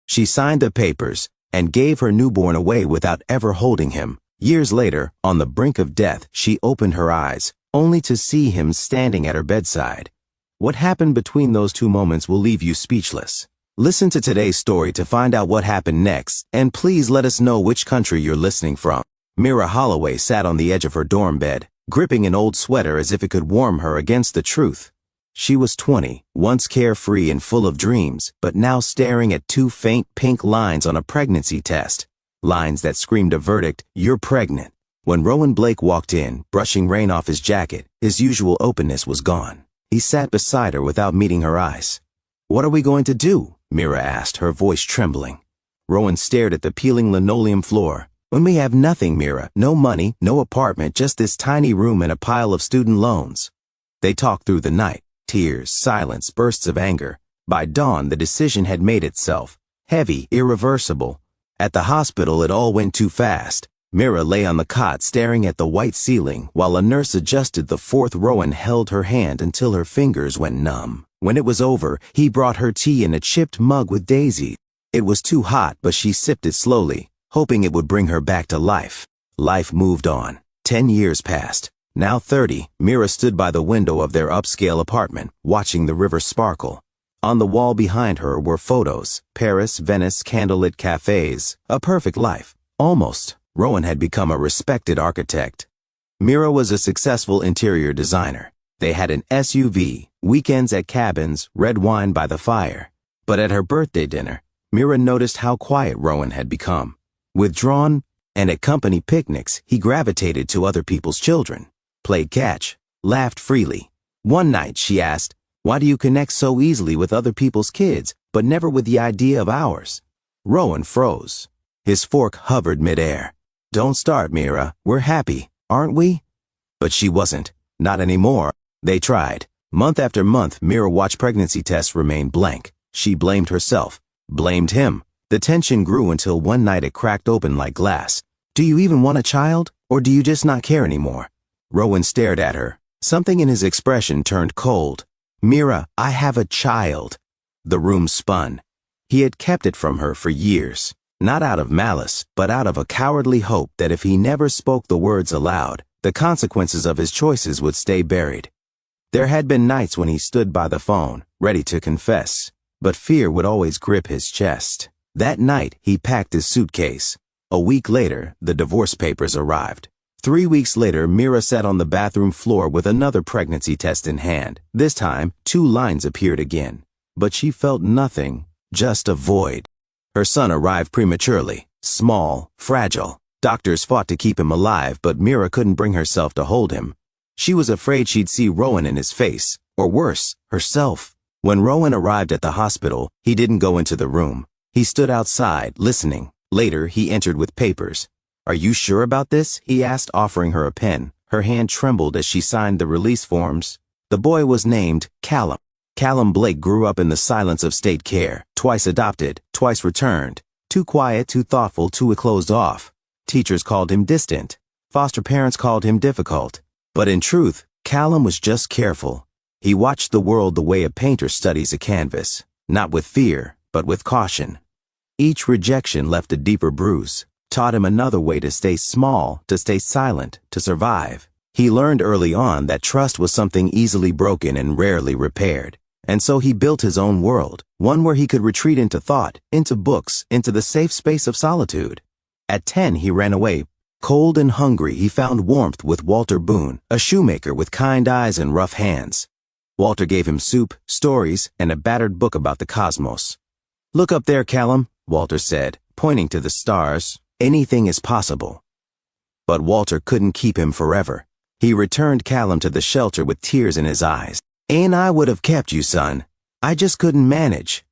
She signed the papers and gave her newborn away without ever holding him. Years later, on the brink of death, she opened her eyes, only to see him standing at her bedside. What happened between those two moments will leave you speechless. Listen to today's story to find out what happened next, and please let us know which country you're listening from. Meera Holloway sat on the edge of her dorm bed, gripping an old sweater as if it could warm her against the truth. She was 20, once carefree and full of dreams, but now staring at two faint pink lines on a pregnancy test. Lines that screamed a verdict, "You're pregnant." When Rowan Blake walked in, brushing rain off his jacket, his usual openness was gone. He sat beside her without meeting her eyes. "What are we going to do?" Meera asked, her voice trembling. Rowan stared at the peeling linoleum floor. "When we have nothing, Meera, no money, no apartment, just this tiny room and a pile of student loans." They talked through the night, tears, silence, bursts of anger. By dawn, the decision had made itself, heavy, irreversible. At the hospital, it all went too fast. Meera lay on the cot staring at the white ceiling, while a nurse adjusted the fourth. Rowan held her hand until her fingers went numb. When it was over, he brought her tea in a chipped mug with daisies. It was too hot, but she sipped it slowly, hoping it would bring her back to life. Life moved on. 10 years passed. Now 30, Meera stood by the window of their upscale apartment, watching the river sparkle. On the wall behind her were photos, Paris, Venice, candlelit cafes, a perfect life. Almost. Rowan had become a respected architect. Meera was a successful interior designer. They had an SUV, weekends at cabins, red wine by the fire. But at her birthday dinner, Meera noticed how quiet Rowan had become. Withdrawn, and at company picnics, he gravitated to other people's children, played catch, laughed freely. One night she asked, "Why do you connect so easily with other people's kids, but never with the idea of ours?" Rowan froze. His fork hovered midair. "Don't start, Meera. We're happy, aren't we?" But she wasn't. Not anymore. They tried. Month after month, Meera watched pregnancy tests remain blank. She blamed herself, blamed him. The tension grew until one night it cracked open like glass. "Do you even want a child, or do you just not care anymore?" Rowan stared at her. Something in his expression turned cold. "Meera, I have a child." The room spun. He had kept it from her for years, not out of malice, but out of a cowardly hope that if he never spoke the words aloud, the consequences of his choices would stay buried. There had been nights when he stood by the phone, ready to confess, but fear would always grip his chest. That night, he packed his suitcase. A week later, the divorce papers arrived. 3 weeks later, Meera sat on the bathroom floor with another pregnancy test in hand. This time, 2 lines appeared again. But she felt nothing, just a void. Her son arrived prematurely, small, fragile. Doctors fought to keep him alive, but Meera couldn't bring herself to hold him. She was afraid she'd see Rowan in his face, or worse, herself. When Rowan arrived at the hospital, he didn't go into the room. He stood outside, listening. Later, he entered with papers. "Are you sure about this?" he asked, offering her a pen. Her hand trembled as she signed the release forms. The boy was named Callum. Callum Blake grew up in the silence of state care, twice adopted, twice returned. Too quiet, too thoughtful, too closed off. Teachers called him distant. Foster parents called him difficult. But in truth, Callum was just careful. He watched the world the way a painter studies a canvas, not with fear, but with caution. Each rejection left a deeper bruise, taught him another way to stay small, to stay silent, to survive. He learned early on that trust was something easily broken and rarely repaired. And so he built his own world, one where he could retreat into thought, into books, into the safe space of solitude. At 10, he ran away. Cold and hungry, he found warmth with Walter Boone, a shoemaker with kind eyes and rough hands. Walter gave him soup, stories, and a battered book about the cosmos. "Look up there, Callum," Walter said, pointing to the stars. "Anything is possible." But Walter couldn't keep him forever. He returned Callum to the shelter with tears in his eyes. "And I would have kept you, son. I just couldn't manage."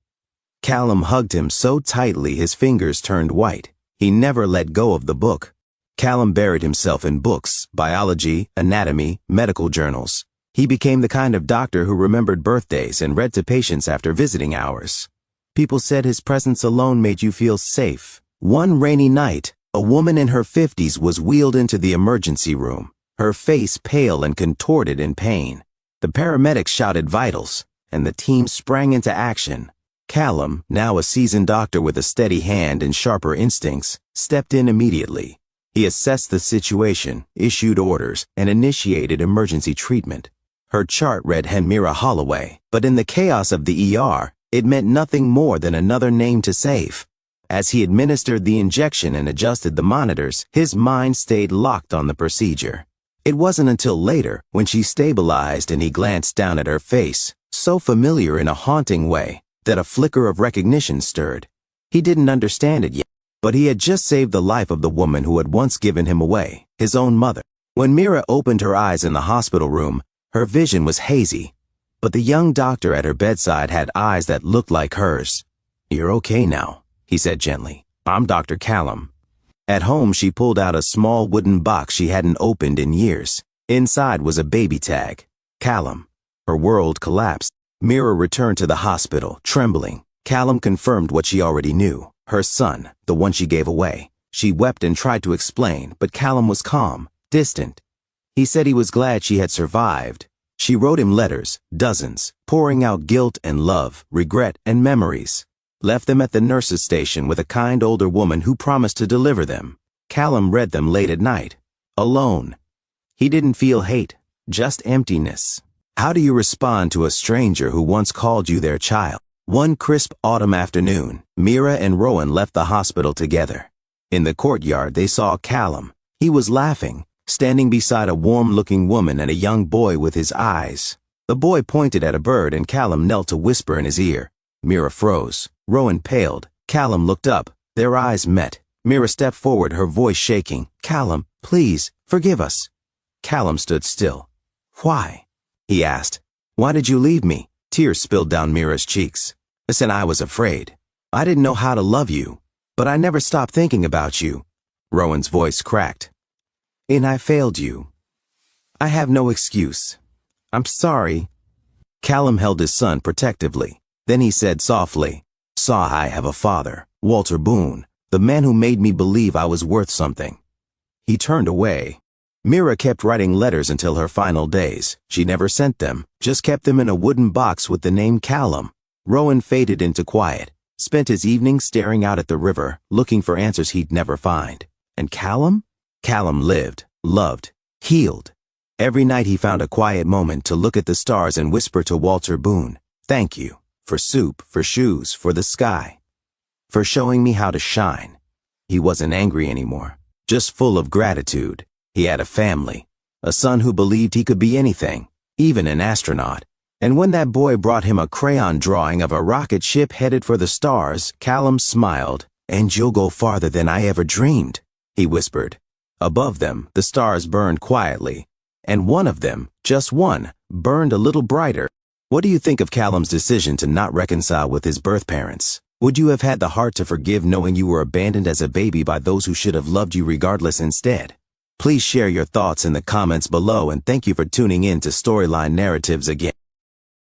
Callum hugged him so tightly his fingers turned white. He never let go of the book. Callum buried himself in books, biology, anatomy, medical journals. He became the kind of doctor who remembered birthdays and read to patients after visiting hours. People said his presence alone made you feel safe. One rainy night, a woman in her 50s was wheeled into the emergency room, her face pale and contorted in pain. The paramedics shouted vitals, and the team sprang into action. Callum, now a seasoned doctor with a steady hand and sharper instincts, stepped in immediately. He assessed the situation, issued orders, and initiated emergency treatment. Her chart read Meera Holloway, but in the chaos of the ER, it meant nothing more than another name to save. As he administered the injection and adjusted the monitors, his mind stayed locked on the procedure. It wasn't until later, when she stabilized and he glanced down at her face, so familiar in a haunting way, that a flicker of recognition stirred. He didn't understand it yet, but he had just saved the life of the woman who had once given him away, his own mother. When Meera opened her eyes in the hospital room, her vision was hazy, but the young doctor at her bedside had eyes that looked like hers. "You're okay now," he said gently. "I'm Dr. Callum." At home, she pulled out a small wooden box she hadn't opened in years. Inside was a baby tag. Callum. Her world collapsed. Meera returned to the hospital, trembling. Callum confirmed what she already knew. Her son, the one she gave away. She wept and tried to explain, but Callum was calm, distant. He said he was glad she had survived. She wrote him letters, dozens, pouring out guilt and love, regret and memories. Left them at the nurse's station with a kind older woman who promised to deliver them. Callum read them late at night, alone. He didn't feel hate, just emptiness. How do you respond to a stranger who once called you their child? One crisp autumn afternoon, Meera and Rowan left the hospital together. In the courtyard, they saw Callum. He was laughing, standing beside a warm-looking woman and a young boy with his eyes. The boy pointed at a bird and Callum knelt to whisper in his ear. Meera froze. Rowan paled. Callum looked up. Their eyes met. Meera stepped forward, her voice shaking. "Callum, please, forgive us." Callum stood still. "Why?" he asked. "Why did you leave me?" Tears spilled down Meera's cheeks. "Listen, I was afraid. I didn't know how to love you, but I never stopped thinking about you." Rowan's voice cracked. "And I failed you. I have no excuse. I'm sorry." Callum held his son protectively. Then he said softly, "I have a father, Walter Boone, the man who made me believe I was worth something." He turned away. Meera kept writing letters until her final days. She never sent them, just kept them in a wooden box with the name Callum. Rowan faded into quiet, spent his evenings staring out at the river, looking for answers he'd never find. And Callum? Callum lived, loved, healed. Every night he found a quiet moment to look at the stars and whisper to Walter Boone, "Thank you. For soup, for shoes, for the sky. For showing me how to shine." He wasn't angry anymore, just full of gratitude. He had a family, a son who believed he could be anything, even an astronaut. And when that boy brought him a crayon drawing of a rocket ship headed for the stars, Callum smiled. "And you'll go farther than I ever dreamed," he whispered. Above them, the stars burned quietly, and one of them, just one, burned a little brighter. What do you think of Callum's decision to not reconcile with his birth parents? Would you have had the heart to forgive knowing you were abandoned as a baby by those who should have loved you regardless instead? Please share your thoughts in the comments below, and thank you for tuning in to Storyline Narratives again.